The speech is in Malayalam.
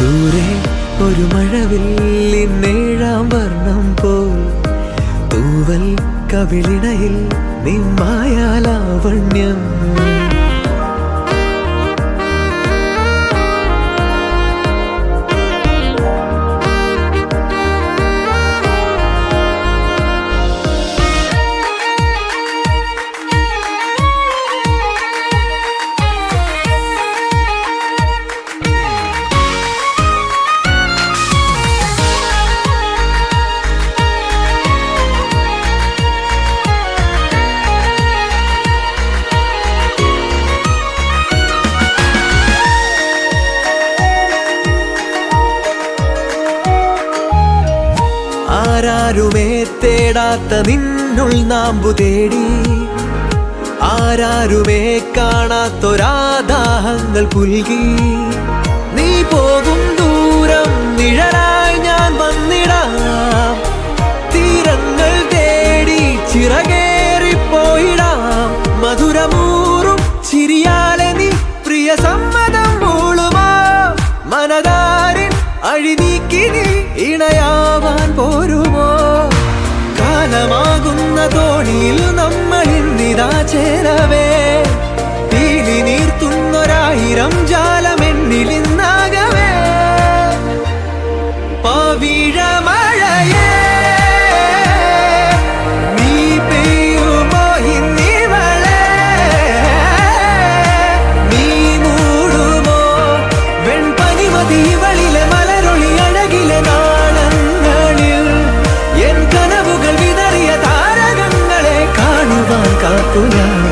ദൂരെ ഒരു മഴവില്ലിന്നേഴാം വർണ്ണം പോൽ തൂവൽ കവിളിണയിൽ നിമ്മായാലാവണ്യം. ആരാരുമേ തേടാത്ത നിന്നുൾ നാമ്പു തേടി, ആരാരുമേ കാണാത്തൊരാദാഹങ്ങൾ പുൽകി. നീ പോകും ദൂരം നിഴലായി ഞാൻ വന്നിടാം, തീരങ്ങൾ തേടി ചിറകേറിപ്പോയിടാം. മധുരമൂറും ചിരിയാലെ നീ പ്രിയ സമ്മതം മൂളുമാ. മനതാരിൻ അഴിനീക്കി നീ ഇണയാവാൻ പോരുമോ? കാലമാകുന്ന തോണിയിൽ നമ്മൾ ഇന്നിതാ ചേരവേ, പീലി നീർത്തുന്നൊരായിരം ജാലമെന്നിലിന്നാകവേ. പവിഴമഴയേ നീ പെയ്യുമോ ഇന്നിവളെ, നീ മൂടുമോ വെൺപനിമതി ഇവളിലെ മലരൊളി അഴകിലെ നാളങ്ങളിൽ. എൻ കനവുകൾ വിതറിയ താരകങ്ങളെ കാണുവാൻ കാത്തു ഞാൻ.